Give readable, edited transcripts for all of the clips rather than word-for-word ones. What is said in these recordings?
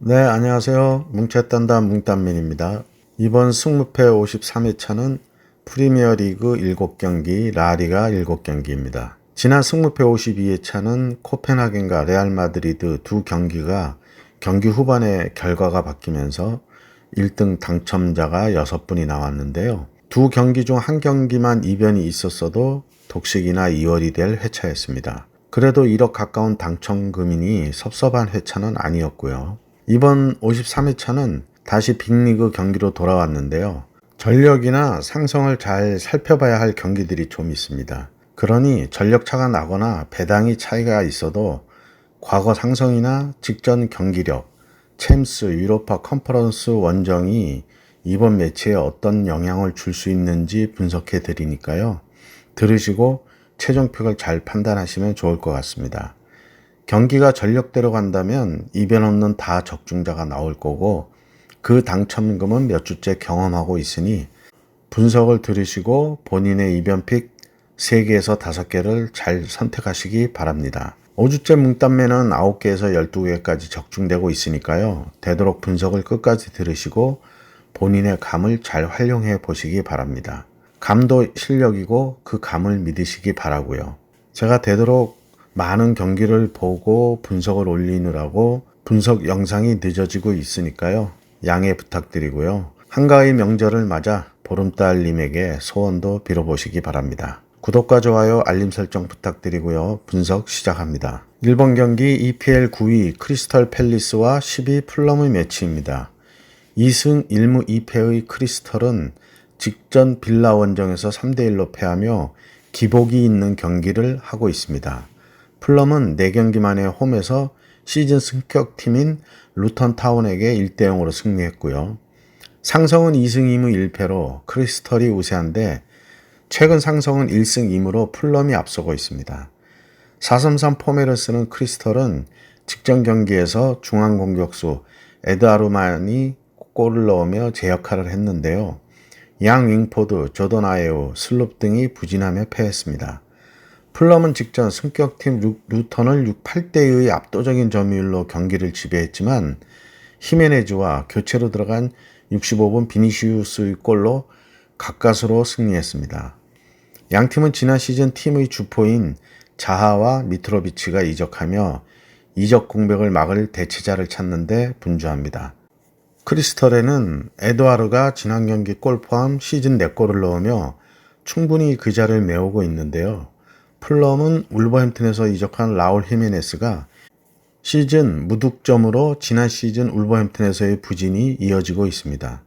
네, 안녕하세요. 뭉쳤단다 뭉딴민입니다. 이번 승무패 53회차는 프리미어리그 7경기, 라리가 7경기입니다. 지난 승무패 52회차는 코펜하겐과 레알 마드리드 두 경기가 경기 후반에 결과가 바뀌면서 1등 당첨자가 6분이 나왔는데요. 두 경기 중 한 경기만 이변이 있었어도 독식이나 2월이 될 회차였습니다. 그래도 1억 가까운 당첨금이니 섭섭한 회차는 아니었고요. 이번 53회차는 다시 빅리그 경기로 돌아왔는데요. 전력이나 상성을 잘 살펴봐야 할 경기들이 좀 있습니다. 그러니 전력차가 나거나 배당이 차이가 있어도 과거 상성이나 직전 경기력, 챔스, 유로파 컨퍼런스 원정이 이번 매치에 어떤 영향을 줄 수 있는지 분석해 드리니까요. 들으시고 최종픽을 잘 판단하시면 좋을 것 같습니다. 경기가 전력대로 간다면 이변 없는 다 적중자가 나올 거고 그 당첨금은 몇 주째 경험하고 있으니 분석을 들으시고 본인의 이변픽 3개에서 5개를 잘 선택하시기 바랍니다. 5주째 뭉딴매는 9개에서 12개까지 적중되고 있으니까요. 되도록 분석을 끝까지 들으시고 본인의 감을 잘 활용해 보시기 바랍니다. 감도 실력이고 그 감을 믿으시기 바라고요. 제가 되도록 많은 경기를 보고 분석을 올리느라고 분석 영상이 늦어지고 있으니까요. 양해 부탁드리고요. 한가위 명절을 맞아 보름달님에게 소원도 빌어보시기 바랍니다. 구독과 좋아요, 알림 설정 부탁드리고요. 분석 시작합니다. 1번 경기 EPL 9위 크리스털 팰리스와 10위 풀럼의 매치입니다. 2승 1무 2패의 크리스털은 직전 빌라 원정에서 3대1로 패하며 기복이 있는 경기를 하고 있습니다. 풀럼은 4경기 만에 홈에서 시즌 승격팀인 루턴 타운에게 1대0으로 승리했고요. 상성은 2승 2무 1패로 크리스털이 우세한데 최근 상성은 1승 2무로 풀럼이 앞서고 있습니다. 4-3-3 포맷을 쓰는 크리스털은 직전 경기에서 중앙 공격수 에드아르만이 골을 넣으며 제 역할을 했는데요. 양 윙포드, 조던 아예우, 슬롭 등이 부진하며 패했습니다. 풀럼은 직전 승격팀 루턴을 8대2의 압도적인 점유율로 경기를 지배했지만 히메네즈와 교체로 들어간 65분 비니시우스의 골로 가까스로 승리했습니다. 양팀은 지난 시즌 팀의 주포인 자하와 미트로비치가 이적하며 이적 공백을 막을 대체자를 찾는데 분주합니다. 크리스털에는 에드와르가 지난 경기 골 포함 시즌 4골을 넣으며 충분히 그 자리를 메우고 있는데요. 풀럼은 울버햄튼에서 이적한 라울 히메네스가 시즌 무득점으로 지난 시즌 울버햄튼에서의 부진이 이어지고 있습니다.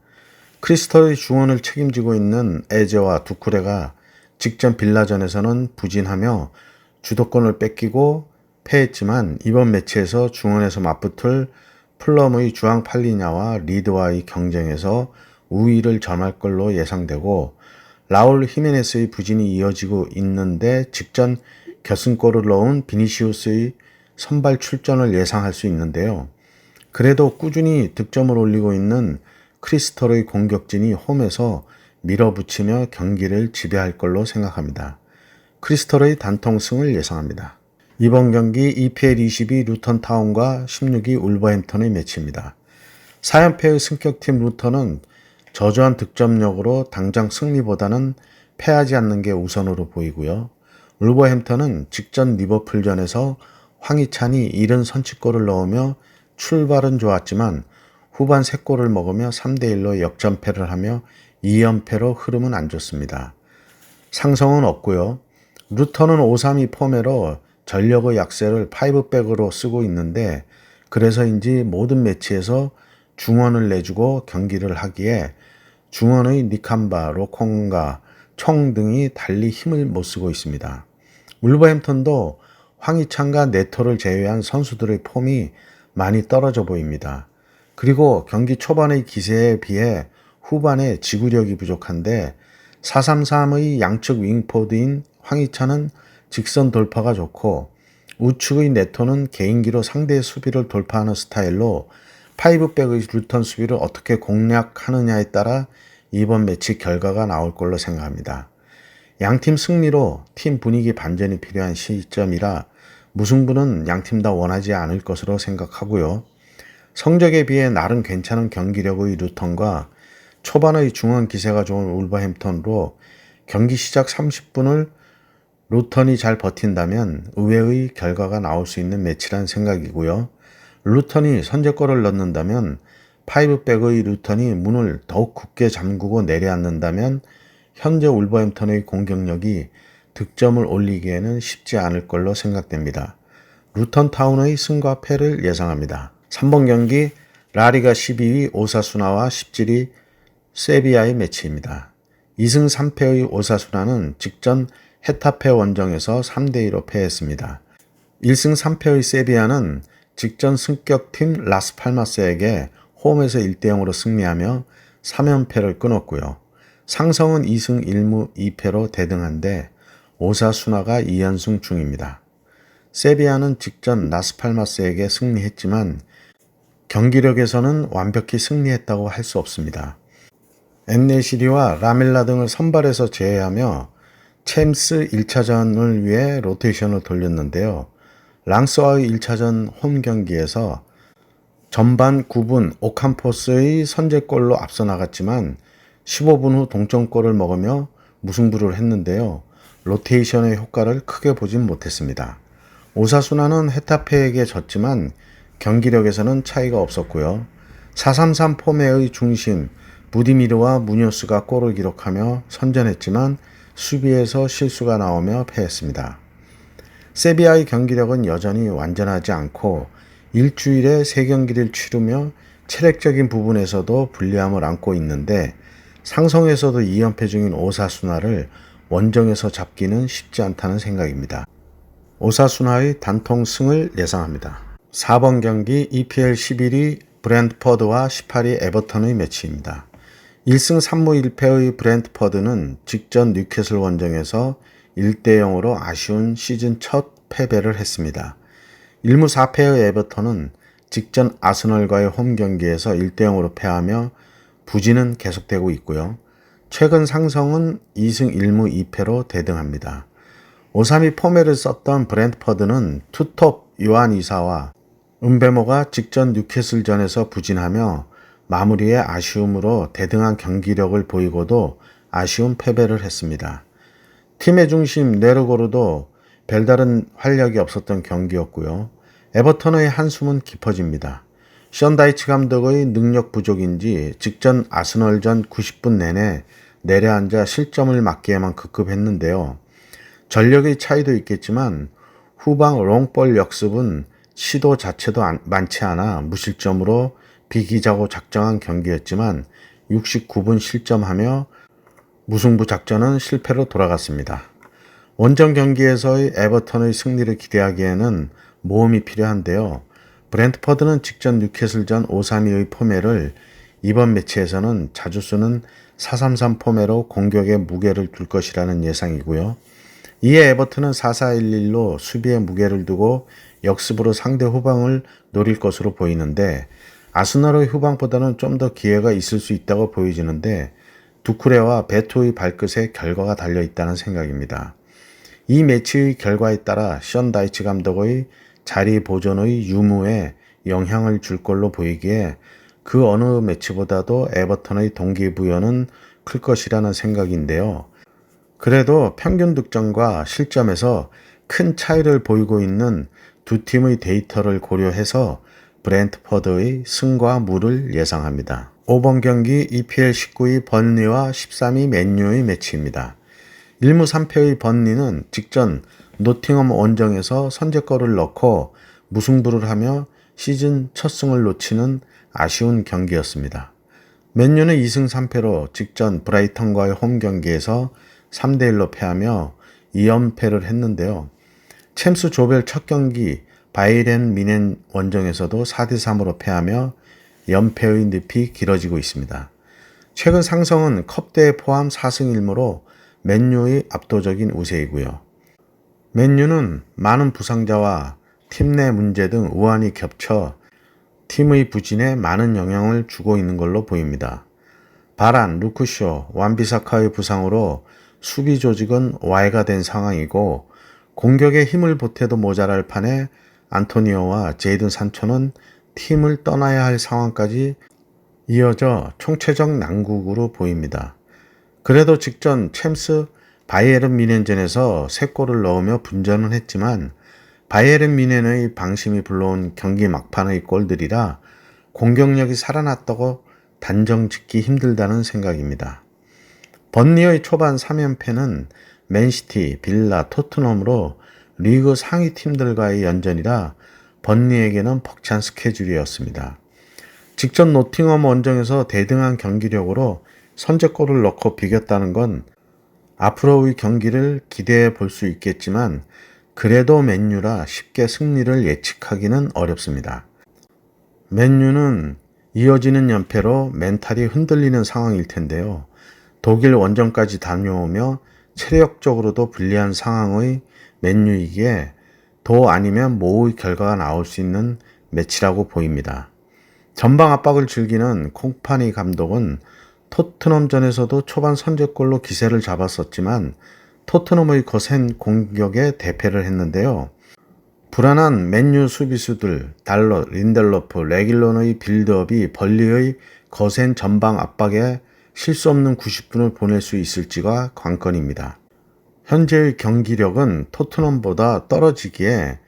크리스털의 중원을 책임지고 있는 에제와 두쿠레가 직전 빌라전에서는 부진하며 주도권을 뺏기고 패했지만 이번 매치에서 중원에서 맞붙을 풀럼의 주앙 팔리냐와 리드와의 경쟁에서 우위를 점할 걸로 예상되고 라울 히메네스의 부진이 이어지고 있는데 직전 결승골을 넣은 비니시우스의 선발 출전을 예상할 수 있는데요. 그래도 꾸준히 득점을 올리고 있는 크리스털의 공격진이 홈에서 밀어붙이며 경기를 지배할 걸로 생각합니다. 크리스털의 단통승을 예상합니다. 이번 경기 EPL 22 루턴 타운과 16위 울버햄턴의 매치입니다. 4연패의 승격팀 루턴은 저조한 득점력으로 당장 승리보다는 패하지 않는 게 우선으로 보이고요. 울버햄턴은 직전 리버풀전에서 황희찬이 이른 선취골을 넣으며 출발은 좋았지만 후반 3골을 먹으며 3대1로 역전패를 하며 2연패로 흐름은 안 좋습니다. 상성은 없고요. 루턴은 5-3-2 포맷로 전력의 약세를 5백으로 쓰고 있는데 그래서인지 모든 매치에서 중원을 내주고 경기를 하기에 중원의 니캄바, 로콩가, 총 등이 달리 힘을 못 쓰고 있습니다. 울버햄턴도 황희찬과 네토를 제외한 선수들의 폼이 많이 떨어져 보입니다. 그리고 경기 초반의 기세에 비해 후반에 지구력이 부족한데 4-3-3의 양측 윙포드인 황희찬은 직선 돌파가 좋고 우측의 네토는 개인기로 상대의 수비를 돌파하는 스타일로 5백의 루턴 수비를 어떻게 공략하느냐에 따라 이번 매치 결과가 나올 걸로 생각합니다. 양팀 승리로 팀 분위기 반전이 필요한 시점이라 무승부는 양팀 다 원하지 않을 것으로 생각하고요. 성적에 비해 나름 괜찮은 경기력의 루턴과 초반의 중원 기세가 좋은 울버햄턴으로 경기 시작 30분을 루턴이 잘 버틴다면 의외의 결과가 나올 수 있는 매치란 생각이고요. 루턴이 선제골을 넣는다면 5백의 루턴이 문을 더욱 굳게 잠그고 내려앉는다면 현재 울버햄턴의 공격력이 득점을 올리기에는 쉽지 않을 걸로 생각됩니다. 루턴 타운의 승과 패를 예상합니다. 3번 경기 라리가 12위 오사수나와 17위 세비야의 매치입니다. 2승 3패의 오사수나는 직전 헤타페 원정에서 3대2로 패했습니다. 1승 3패의 세비야는 직전 승격팀 라스팔마스에게 홈에서 1대0으로 승리하며 3연패를 끊었고요. 상성은 2승 1무 2패로 대등한데 오사수나가 2연승 중입니다. 세비야는 직전 라스팔마스에게 승리했지만 경기력에서는 완벽히 승리했다고 할 수 없습니다. 엔네시리와 라멜라 등을 선발해서 제외하며 챔스 1차전을 위해 로테이션을 돌렸는데요. 랑스와의 1차전 홈 경기에서 전반 9분 오캄포스의 선제골로 앞서 나갔지만 15분 후 동점골을 먹으며 무승부를 했는데요. 로테이션의 효과를 크게 보진 못했습니다. 오사수나는 헤타페에게 졌지만 경기력에서는 차이가 없었고요. 4-3-3 포메의 중심 부디미르와 무뇨스가 골을 기록하며 선전했지만 수비에서 실수가 나오며 패했습니다. 세비야의 경기력은 여전히 완전하지 않고 일주일에 3경기를 치르며 체력적인 부분에서도 불리함을 안고 있는데 상성에서도 2연패 중인 오사수나를 원정에서 잡기는 쉽지 않다는 생각입니다. 오사수나의 단통 승을 예상합니다. 4번 경기 EPL 11위 브랜트퍼드와 18위 에버턴의 매치입니다. 1승 3무 1패의 브랜트퍼드는 직전 뉴캐슬 원정에서 1대0으로 아쉬운 시즌 첫 패배를 했습니다. 1무 4패의 에버턴은 직전 아스널과의 홈 경기에서 1대0으로 패하며 부진은 계속되고 있고요. 최근 상성은 2승 1무 2패로 대등합니다. 5-3-2 포맷을 썼던 브랜트퍼드는 투톱 요한 이사와 은베모가 직전 뉴캐슬전에서 부진하며 마무리에 아쉬움으로 대등한 경기력을 보이고도 아쉬운 패배를 했습니다. 팀의 중심 네르고르도 별다른 활약이 없었던 경기였고요. 에버턴의 한숨은 깊어집니다. 션 다이치 감독의 능력 부족인지 직전 아스널전 90분 내내 내려앉아 실점을 막기에만 급급했는데요. 전력의 차이도 있겠지만 후방 롱볼 역습은 시도 자체도 많지 않아 무실점으로 비기자고 작정한 경기였지만 69분 실점하며 무승부 작전은 실패로 돌아갔습니다. 원정 경기에서의 에버턴의 승리를 기대하기에는 모험이 필요한데요. 브랜트퍼드는 직전 뉴캐슬전 5-3-2의 포맷을 이번 매치에서는 자주 쓰는 4-3-3 포맷로 공격에 무게를 둘 것이라는 예상이고요. 이에 에버튼은 4-4-1-1로 수비에 무게를 두고 역습으로 상대 후방을 노릴 것으로 보이는데 아스널의 후방보다는 좀 더 기회가 있을 수 있다고 보여지는데 두쿠레와 베토의 발끝에 결과가 달려있다는 생각입니다. 이 매치의 결과에 따라 션 다이치 감독의 자리 보존의 유무에 영향을 줄 걸로 보이기에 그 어느 매치보다도 에버턴의 동기부여는 클 것이라는 생각인데요. 그래도 평균 득점과 실점에서 큰 차이를 보이고 있는 두 팀의 데이터를 고려해서 브랜트퍼드의 승과 무를 예상합니다. 5번 경기 EPL 19위 번리와 13위 맨유의 매치입니다. 1무 3패의 번리는 직전 노팅엄 원정에서 선제골을 넣고 무승부를 하며 시즌 첫 승을 놓치는 아쉬운 경기였습니다. 맨유는 2승 3패로 직전 브라이턴과의 홈 경기에서 3대1로 패하며 2연패를 했는데요. 챔스 조별 첫 경기 바이에른 미넨 원정에서도 4대3으로 패하며 연패의 늪이 길어지고 있습니다. 최근 상성은 컵대회 포함 4승 1무로 맨유의 압도적인 우세이고요. 맨유는 많은 부상자와 팀 내 문제 등 우환이 겹쳐 팀의 부진에 많은 영향을 주고 있는 걸로 보입니다. 바란, 루크쇼, 완비사카의 부상으로 수비 조직은 와해가 된 상황이고 공격에 힘을 보태도 모자랄 판에 안토니오와 제이든 산초는 팀을 떠나야 할 상황까지 이어져 총체적 난국으로 보입니다. 그래도 직전 챔스 바이에른 뮌헨전에서 3골을 넣으며 분전은 했지만 바이에른 뮌헨의 방심이 불러온 경기 막판의 골들이라 공격력이 살아났다고 단정 짓기 힘들다는 생각입니다. 번리의 초반 3연패는 맨시티, 빌라, 토트넘으로 리그 상위 팀들과의 연전이라 번리에게는 벅찬 스케줄이었습니다. 직전 노팅엄 원정에서 대등한 경기력으로 선제골을 넣고 비겼다는 건 앞으로의 경기를 기대해 볼 수 있겠지만 그래도 맨유라 쉽게 승리를 예측하기는 어렵습니다. 맨유는 이어지는 연패로 멘탈이 흔들리는 상황일 텐데요. 독일 원정까지 다녀오며 체력적으로도 불리한 상황의 맨유이기에 도 아니면 모의 결과가 나올 수 있는 매치라고 보입니다. 전방 압박을 즐기는 콩파니 감독은 토트넘전에서도 초반 선제골로 기세를 잡았었지만 토트넘의 거센 공격에 대패를 했는데요. 불안한 맨유 수비수들 달럿, 린델로프, 레길론의 빌드업이 번리의 거센 전방 압박에 실수 없는 90분을 보낼 수 있을지가 관건입니다. 현재의 경기력은 토트넘보다 떨어지기에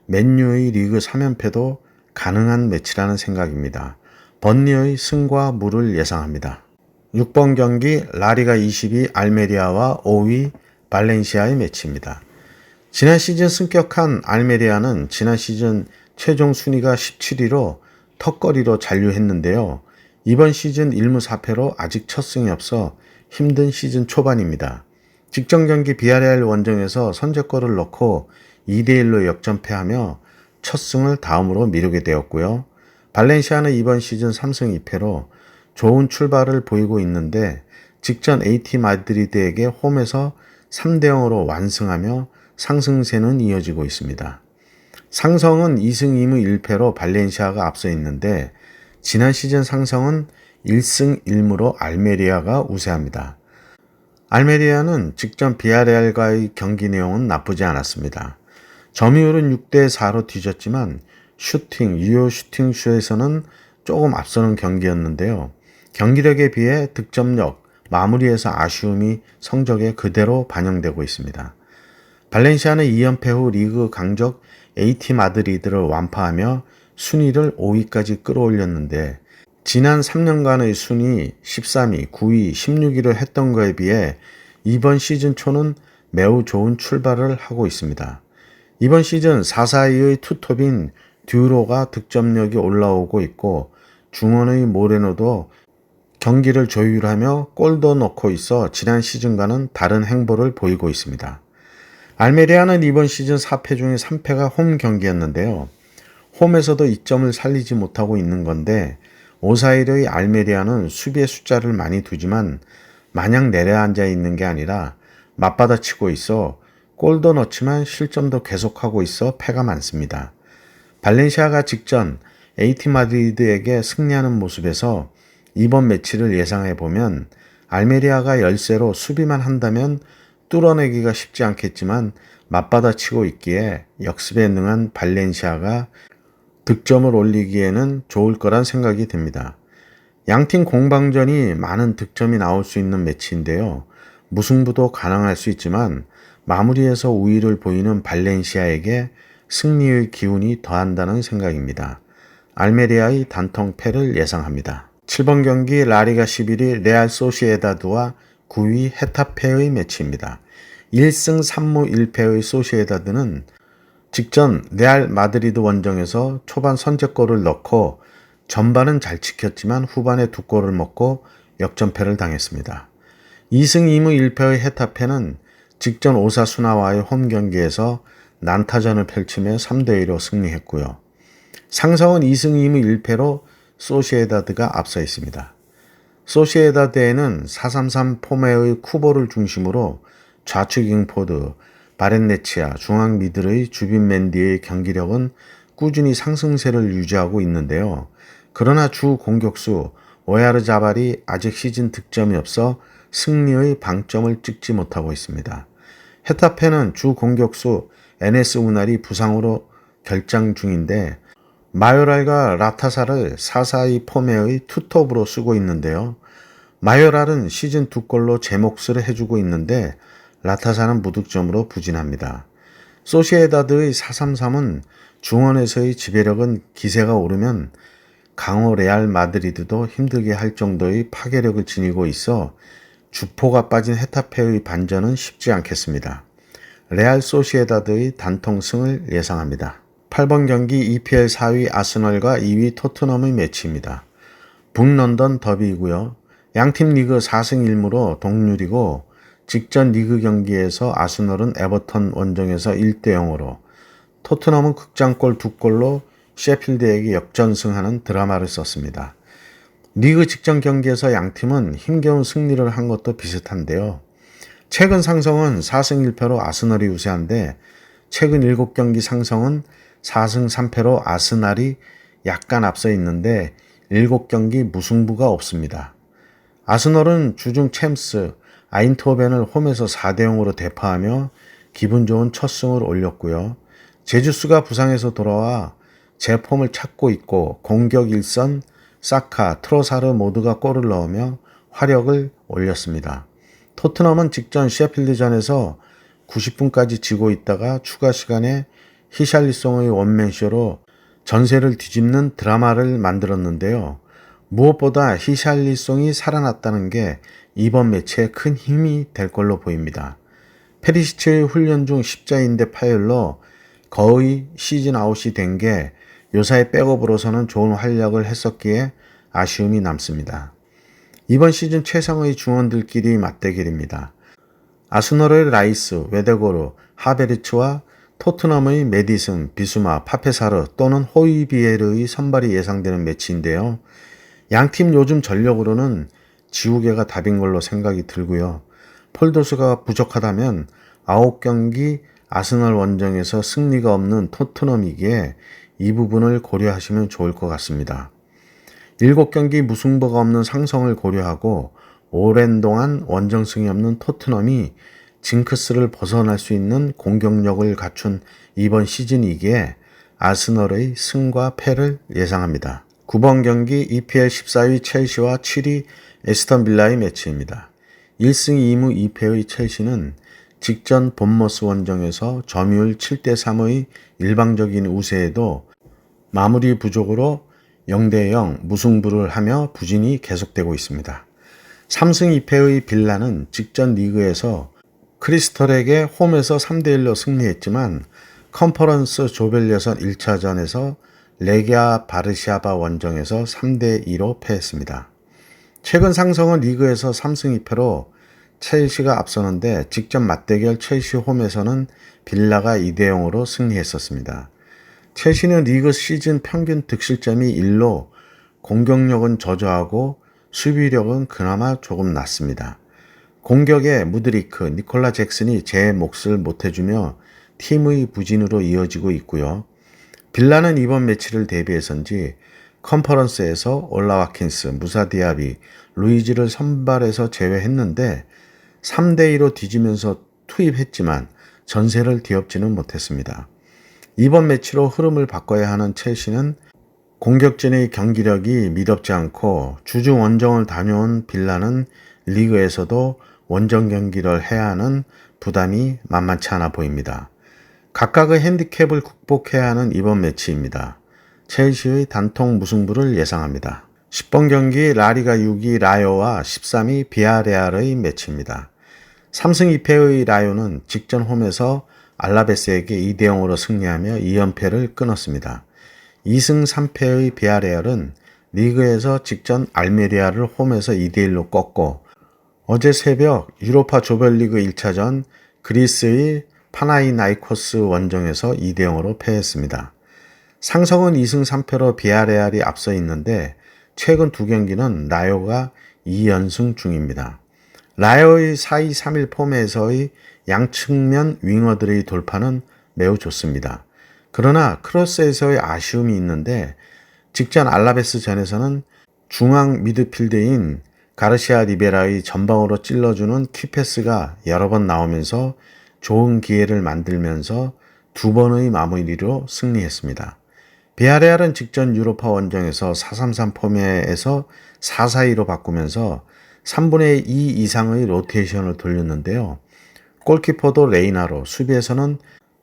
맨유의 리그 3연패도 가능한 매치라는 생각입니다. 번리의 승과 무를 예상합니다. 6번 경기 라리가 22 알메리아와 5위 발렌시아의 매치입니다. 지난 시즌 승격한 알메리아는 지난 시즌 최종 순위가 17위로 턱걸이로 잔류했는데요. 이번 시즌 1무 4패로 아직 첫 승이 없어 힘든 시즌 초반입니다. 직전 경기 비아레알 원정에서 선제골을 넣고 2대1로 역전패하며 첫 승을 다음으로 미루게 되었고요. 발렌시아는 이번 시즌 3승 2패로 좋은 출발을 보이고 있는데 직전 AT 마드리드에게 홈에서 3대0으로 완승하며 상승세는 이어지고 있습니다. 상성은 2승 2무 1패로 발렌시아가 앞서 있는데 지난 시즌 상성은 1승 1무로 알메리아가 우세합니다. 알메리아는 직전 비아레알과의 경기 내용은 나쁘지 않았습니다. 점유율은 6대4로 뒤졌지만 슈팅, 유효 슈팅슛에서는 조금 앞서는 경기였는데요. 경기력에 비해 득점력, 마무리에서 아쉬움이 성적에 그대로 반영되고 있습니다. 발렌시아는 2연패 후 리그 강적 AT 마드리드를 완파하며 순위를 5위까지 끌어올렸는데 지난 3년간의 순위 13위, 9위, 16위를 했던 거에 비해 이번 시즌 초는 매우 좋은 출발을 하고 있습니다. 이번 시즌 4-4-2의 투톱인 듀로가 득점력이 올라오고 있고 중원의 모레노도 경기를 조율하며 골도 넣고 있어 지난 시즌과는 다른 행보를 보이고 있습니다. 알메리아는 이번 시즌 4패 중에 3패가 홈 경기였는데요. 홈에서도 이점을 살리지 못하고 있는 건데 오사일의 알메리아는 수비의 숫자를 많이 두지만 마냥 내려앉아 있는 게 아니라 맞받아치고 있어 골도 넣지만 실점도 계속하고 있어 패가 많습니다. 발렌시아가 직전 AT 마드리드에게 승리하는 모습에서 이번 매치를 예상해보면 알메리아가 열세로 수비만 한다면 뚫어내기가 쉽지 않겠지만 맞받아치고 있기에 역습에 능한 발렌시아가 득점을 올리기에는 좋을 거란 생각이 듭니다. 양팀 공방전이 많은 득점이 나올 수 있는 매치인데요. 무승부도 가능할 수 있지만 마무리에서 우위를 보이는 발렌시아에게 승리의 기운이 더한다는 생각입니다. 알메리아의 단통 패를 예상합니다. 7번 경기 라리가 11위 레알 소시에다드와 9위 헤타페의 매치입니다. 1승 3무 1패의 소시에다드는 직전 레알 마드리드 원정에서 초반 선제골을 넣고 전반은 잘 지켰지만 후반에 2골을 먹고 역전패를 당했습니다. 2승 2무 1패의 헤타페는 직전 오사수나와의 홈 경기에서 난타전을 펼치며 3대2로 승리했고요. 상성은 2승 2무 1패로 소시에다드가 앞서 있습니다. 소시에다드에는 4-3-3 포메의 쿠보를 중심으로 좌측 윙포드, 바렌네치아, 중앙 미들의 주빈 맨디의 경기력은 꾸준히 상승세를 유지하고 있는데요. 그러나 주 공격수 오야르자발이 아직 시즌 득점이 없어 승리의 방점을 찍지 못하고 있습니다. 헤타페는 주 공격수 에네스 우날이 부상으로 결장 중인데 마요랄과 라타사를 4-4-2 폼의 투톱으로 쓰고 있는데요. 마요랄은 시즌 2골로 제 몫을 해주고 있는데 라타사는 무득점으로 부진합니다. 소시에다드의 4-3-3은 중원에서의 지배력은 기세가 오르면 강호 레알 마드리드도 힘들게 할 정도의 파괴력을 지니고 있어 주포가 빠진 헤타페의 반전은 쉽지 않겠습니다. 레알 소시에다드의 단통승을 예상합니다. 8번 경기 EPL 4위 아스널과 2위 토트넘의 매치입니다. 북런던 더비이고요. 양팀 리그 4승 1무로 동률이고 직전 리그 경기에서 아스널은 에버턴 원정에서 1-0으로 토트넘은 극장골 2골로 셰필드에게 역전승하는 드라마를 썼습니다. 리그 직전 경기에서 양팀은 힘겨운 승리를 한 것도 비슷한데요. 최근 상성은 4승 1패로 아스널이 우세한데 최근 7경기 상성은 4승 3패로 아스날이 약간 앞서 있는데 7경기 무승부가 없습니다. 아스널은 주중 챔스 아인트호벤을 홈에서 4-0으로 대파하며 기분 좋은 첫 승을 올렸고요. 제주스가 부상에서 돌아와 제 폼을 찾고 있고 공격 일선 사카, 트로사르 모두가 골을 넣으며 화력을 올렸습니다. 토트넘은 직전 셰필드전에서 90분까지 지고 있다가 추가 시간에 히샬리송의 원맨쇼로 전세를 뒤집는 드라마를 만들었는데요. 무엇보다 히샬리송이 살아났다는 게 이번 매치에 큰 힘이 될 걸로 보입니다. 페리시치의 훈련 중 십자인대 파열로 거의 시즌 아웃이 된 게 요사의 백업으로서는 좋은 활약을 했었기에 아쉬움이 남습니다. 이번 시즌 최상의 중원들끼리 맞대결입니다. 아스널의 라이스, 웨데고르, 하베르츠와 토트넘의 메디슨, 비수마, 파페사르 또는 호이비에르의 선발이 예상되는 매치인데요. 양팀 요즘 전력으로는 지우개가 답인 걸로 생각이 들고요. 폴더스가 부족하다면 9경기 아스널 원정에서 승리가 없는 토트넘이기에 이 부분을 고려하시면 좋을 것 같습니다. 7경기 무승부가 없는 상성을 고려하고 오랜 동안 원정승이 없는 토트넘이 징크스를 벗어날 수 있는 공격력을 갖춘 이번 시즌이기에 아스널의 승과 패를 예상합니다. 9번 경기 EPL 14위 첼시와 7위 에스턴 빌라의 매치입니다. 1승 2무 2패의 첼시는 직전 본머스 원정에서 점유율 7-3의 일방적인 우세에도 마무리 부족으로 0-0 무승부를 하며 부진이 계속되고 있습니다. 3승 2패의 빌라는 직전 리그에서 크리스털에게 홈에서 3-1로 승리했지만 컨퍼런스 조별 예선 1차전에서 레기아 바르샤바 원정에서 3-2로 패했습니다. 최근 상성은 리그에서 3승 2패로 첼시가 앞서는데 직전 맞대결 첼시 홈에서는 빌라가 2-0으로 승리했었습니다. 첼시는 리그 시즌 평균 득실점이 1로 공격력은 저조하고 수비력은 그나마 조금 낮습니다. 공격에 무드리크, 니콜라 잭슨이 제 몫을 못해주며 팀의 부진으로 이어지고 있고요. 빌라는 이번 매치를 대비해서인지 컨퍼런스에서 올라 와킨스, 무사 디아비, 루이지를 선발해서 제외했는데 3-2로 뒤지면서 투입했지만 전세를 뒤엎지는 못했습니다. 이번 매치로 흐름을 바꿔야 하는 첼시는 공격진의 경기력이 미덥지 않고 주중 원정을 다녀온 빌라는 리그에서도 원정 경기를 해야 하는 부담이 만만치 않아 보입니다. 각각의 핸디캡을 극복해야 하는 이번 매치입니다. 첼시의 단통 무승부를 예상합니다. 10번 경기 라리가 6위 라요와 13위 비아레알의 매치입니다. 3승 2패의 라요는 직전 홈에서 알라베스에게 2-0으로 승리하며 2연패를 끊었습니다. 2승 3패의 비아레알은 리그에서 직전 알메리아를 홈에서 2-1로 꺾고 어제 새벽 유로파 조별리그 1차전 그리스의 파나이나이코스 원정에서 2-0으로 패했습니다. 상성은 2승 3패로 비아레알이 앞서 있는데 최근 두 경기는 라요가 2연승 중입니다. 라요의 4-2-3-1 폼에서의 양측면 윙어들의 돌파는 매우 좋습니다. 그러나 크로스에서의 아쉬움이 있는데 직전 알라베스 전에서는 중앙 미드필드인 가르시아 리베라의 전방으로 찔러주는 키패스가 여러 번 나오면서 좋은 기회를 만들면서 2번의 마무리로 승리했습니다. 비아레알은 직전 유로파 원정에서 4-3-3 포맷에서 4-4-2로 바꾸면서 3분의 2 이상의 로테이션을 돌렸는데요. 골키퍼도 레이나로, 수비에서는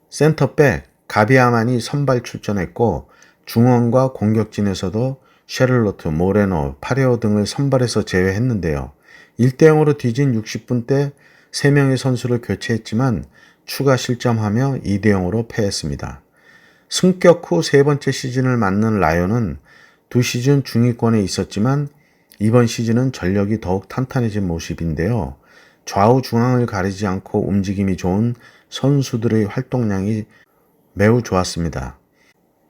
센터백 가비아만이 선발 출전했고 중원과 공격진에서도 셰를로트, 모레노, 파레오 등을 선발해서 제외했는데요. 1대0으로 뒤진 60분 때 3명의 선수를 교체했지만 추가 실점하며 2대0으로 패했습니다. 승격 후 세 번째 시즌을 맞는 라이온은 2시즌 중위권에 있었지만 이번 시즌은 전력이 더욱 탄탄해진 모습인데요. 좌우 중앙을 가리지 않고 움직임이 좋은 선수들의 활동량이 매우 좋았습니다.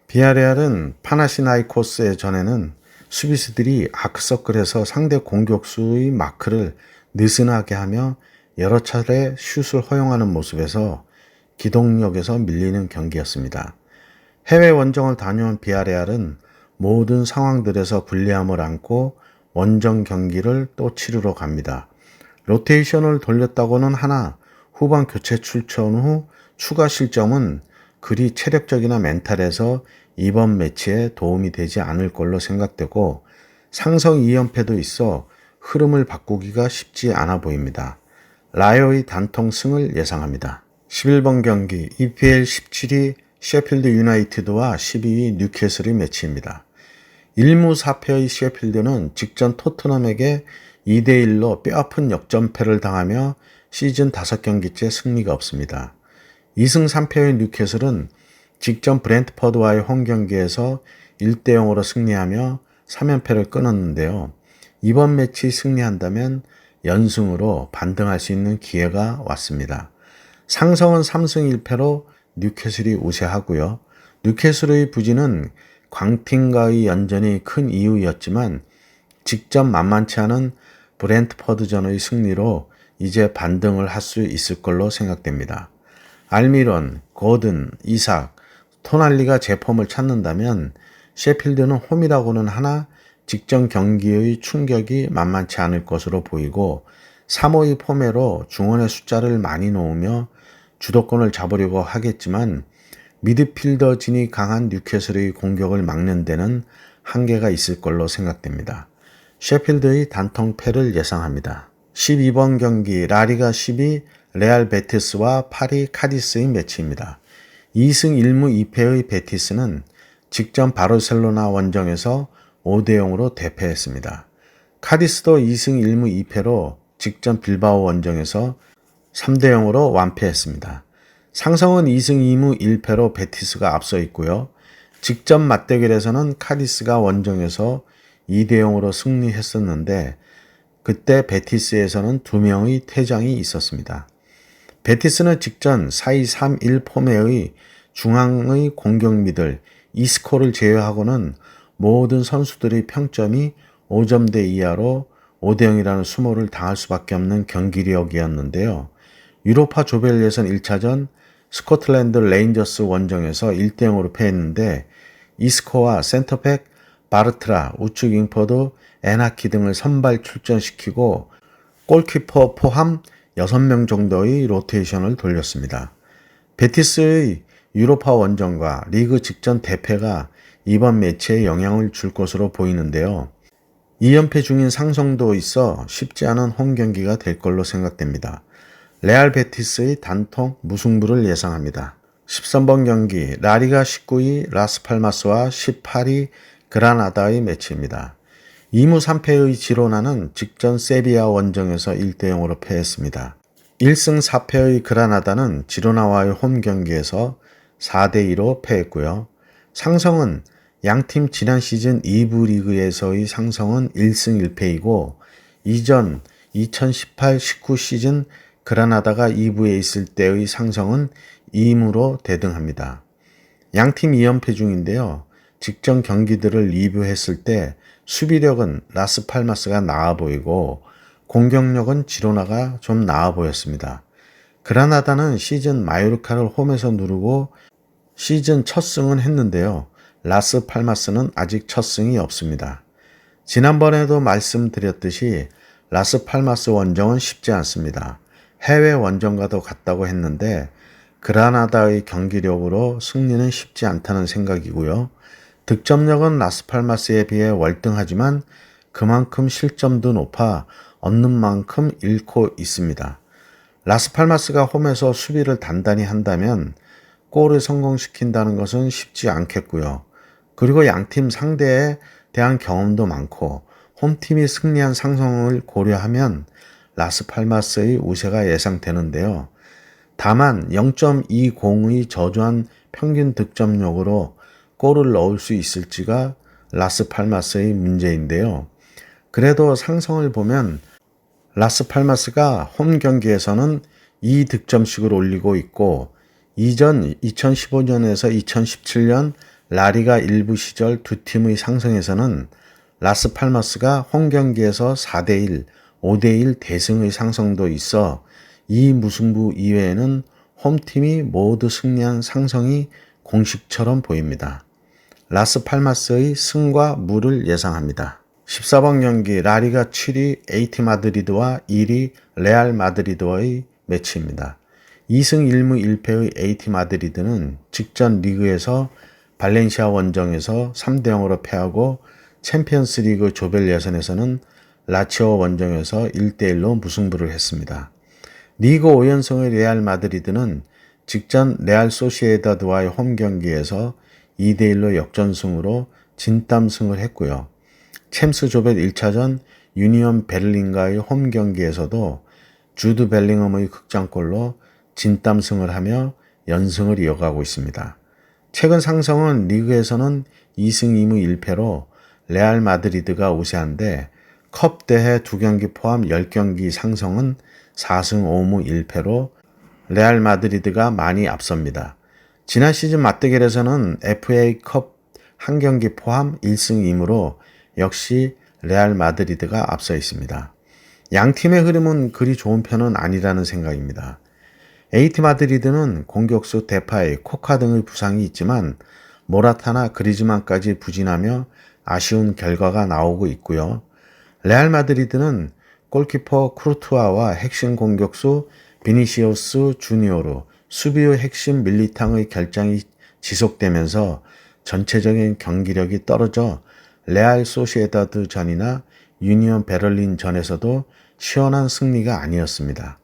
비아레알은 파나시나이코스 전에는 수비수들이 아크서클에서 상대 공격수의 마크를 느슨하게 하며 여러 차례 슛을 허용하는 모습에서 기동력에서 밀리는 경기였습니다. 해외 원정을 다녀온 비아레알은 모든 상황들에서 불리함을 안고 원정 경기를 또 치르러 갑니다. 로테이션을 돌렸다고는 하나 후반 교체 출전 후 추가 실점은 그리 체력적이나 멘탈에서 이번 매치에 도움이 되지 않을 걸로 생각되고 상성 2연패도 있어 흐름을 바꾸기가 쉽지 않아 보입니다. 라이오의 단통 승을 예상합니다. 11번 경기 EPL 17위 셰필드 유나이티드와 12위 뉴캐슬의 매치입니다. 1무 4패의 셰필드는 직전 토트넘에게 2대1로 뼈아픈 역전패를 당하며 시즌 5경기째 승리가 없습니다. 2승 3패의 뉴캐슬은 직전 브렌트퍼드와의 홈경기에서 1대0으로 승리하며 3연패를 끊었는데요. 이번 매치 승리한다면 연승으로 반등할 수 있는 기회가 왔습니다. 상성은 3승 1패로 뉴캐슬이 우세하고요. 뉴캐슬의 부진은 광팀과의 연전이 큰 이유였지만 직접 만만치 않은 브렌트퍼드전의 승리로 이제 반등을 할 수 있을 걸로 생각됩니다. 알미론, 고든, 이삭, 토날리가 제폼을 찾는다면 셰필드는 홈이라고는 하나 직전 경기의 충격이 만만치 않을 것으로 보이고 3-5-2 포매로 중원의 숫자를 많이 놓으며 주도권을 잡으려고 하겠지만 미드필더진이 강한 뉴캐슬의 공격을 막는 데는 한계가 있을 걸로 생각됩니다. 셰필드의 단통패를 예상합니다. 12번 경기 라리가 10위 레알 베티스와 파리 카디스의 매치입니다. 2승 1무 2패의 베티스는 직전 바르셀로나 원정에서 5대0으로 대패했습니다. 카디스도 2승 1무 2패로 직전 빌바오 원정에서 3대0으로 완패했습니다. 상성은 2승 2무 1패로 베티스가 앞서 있고요. 직전 맞대결에서는 카디스가 원정에서 2대0으로 승리했었는데 그때 베티스에서는 2명의 퇴장이 있었습니다. 베티스는 직전 4-2-3-1 포매의 중앙의 공격 미들 이스코를 제외하고는 모든 선수들의 평점이 5점대 이하로 5대0이라는 수모를 당할 수밖에 없는 경기력이었는데요. 유로파 조별 예선 1차전 스코틀랜드 레인저스 원정에서 1대0으로 패했는데 이스코와 센터백 바르트라, 우측 윙포드, 에나키 등을 선발 출전시키고 골키퍼 포함 6명 정도의 로테이션을 돌렸습니다. 베티스의 유로파 원정과 리그 직전 대패가 이번 매치에 영향을 줄 것으로 보이는데요. 2연패 중인 상성도 있어 쉽지 않은 홈경기가 될 걸로 생각됩니다. 레알 베티스의 단통 무승부를 예상합니다. 13번 경기 라리가 19위 라스팔마스와 18위 그라나다의 매치입니다. 2무 3패의 지로나는 직전 세비야 원정에서 1대0으로 패했습니다. 1승 4패의 그라나다는 지로나와의 홈경기에서 4대2로 패했고요. 상성은 양팀 지난 시즌 2부 리그에서의 상성은 1승 1패이고 이전 2018-19 시즌 그라나다가 2부에 있을 때의 상성은 2무로 대등합니다. 양팀 2연패 중인데요. 직전 경기들을 리뷰했을 때 수비력은 라스팔마스가 나아 보이고 공격력은 지로나가 좀 나아 보였습니다. 그라나다는 시즌 마요르카를 홈에서 누르고 시즌 첫 승은 했는데요. 라스팔마스는 아직 첫 승이 없습니다. 지난번에도 말씀드렸듯이 라스팔마스 원정은 쉽지 않습니다. 해외 원정과도 같다고 했는데 그라나다의 경기력으로 승리는 쉽지 않다는 생각이고요. 득점력은 라스팔마스에 비해 월등하지만 그만큼 실점도 높아 얻는 만큼 잃고 있습니다. 라스팔마스가 홈에서 수비를 단단히 한다면 골을 성공시킨다는 것은 쉽지 않겠고요. 그리고 양팀 상대에 대한 경험도 많고 홈팀이 승리한 상성을 고려하면 라스팔마스의 우세가 예상되는데요. 다만 0.20의 저조한 평균 득점력으로 골을 넣을 수 있을지가 라스팔마스의 문제인데요. 그래도 상성을 보면 라스팔마스가 홈 경기에서는 2득점씩을 올리고 있고 이전 2015년에서 2017년 라리가 일부 시절 두 팀의 상승에서는 라스팔마스가 홈 경기에서 4대1, 5대1 대승의 상승도 있어 이 무승부 이외에는 홈팀이 모두 승리한 상승이 공식처럼 보입니다. 라스팔마스의 승과 무를 예상합니다. 14번 경기 라리가 7위 에이티 마드리드와 1위 레알 마드리드와의 매치입니다. 2승 1무 1패의 에이티 마드리드는 직전 리그에서 발렌시아 원정에서 3대0으로 패하고 챔피언스 리그 조별 예선에서는 라치오 원정에서 1대1로 무승부를 했습니다. 리그 5연승의 레알 마드리드는 직전 레알 소시에다드와의 홈 경기에서 2대1로 역전승으로 진땀승을 했고요. 챔스 조별 1차전 유니온 베를린과의 홈 경기에서도 주드 벨링엄의 극장골로 진땀승을 하며 연승을 이어가고 있습니다. 최근 상승은 리그에서는 2승 2무 1패로 레알 마드리드가 우세한데 컵 대회 2경기 포함 10경기 상승은 4승 5무 1패로 레알 마드리드가 많이 앞섭니다. 지난 시즌 맞대결에서는 FA컵 1경기 포함 1승 2무로 역시 레알 마드리드가 앞서 있습니다. 양 팀의 흐름은 그리 좋은 편은 아니라는 생각입니다. 에이티 마드리드는 공격수 데파이, 코카 등의 부상이 있지만 모라타나 그리즈만까지 부진하며 아쉬운 결과가 나오고 있고요. 레알 마드리드는 골키퍼 쿠르투아와 핵심 공격수 비니시우스 주니오르, 수비의 핵심 밀리탕의 결장이 지속되면서 전체적인 경기력이 떨어져 레알 소시에다드 전이나 유니온 베를린 전에서도 시원한 승리가 아니었습니다.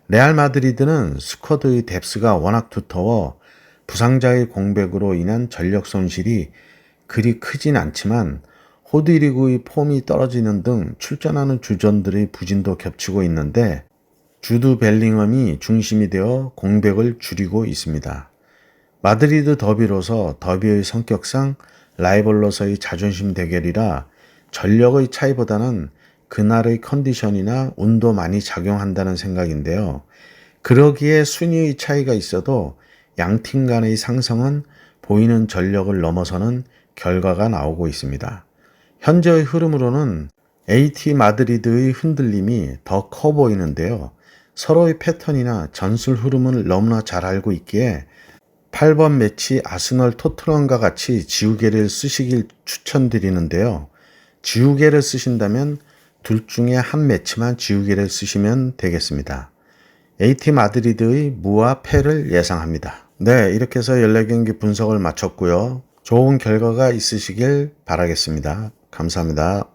레알 마드리드는 스쿼드의 뎁스가 워낙 두터워 부상자의 공백으로 인한 전력 손실이 그리 크진 않지만 호드리그의 폼이 떨어지는 등 출전하는 주전들의 부진도 겹치고 있는데 주드 벨링엄이 중심이 되어 공백을 줄이고 있습니다. 마드리드 더비로서 더비의 성격상 라이벌로서의 자존심 대결이라 전력의 차이보다는 그날의 컨디션이나 운도 많이 작용한다는 생각인데요. 그러기에 순위의 차이가 있어도 양팀 간의 상승은 보이는 전력을 넘어서는 결과가 나오고 있습니다. 현재의 흐름으로는 AT 마드리드의 흔들림이 더 커 보이는데요. 서로의 패턴이나 전술 흐름을 너무나 잘 알고 있기에 8번 매치 아스널 토트넘과 같이 지우개를 쓰시길 추천드리는데요. 지우개를 쓰신다면 둘 중에 한 매치만 지우개를 쓰시면 되겠습니다. AT 마드리드의 무와 패를 예상합니다. 네, 이렇게 해서 14경기 분석을 마쳤고요. 좋은 결과가 있으시길 바라겠습니다. 감사합니다.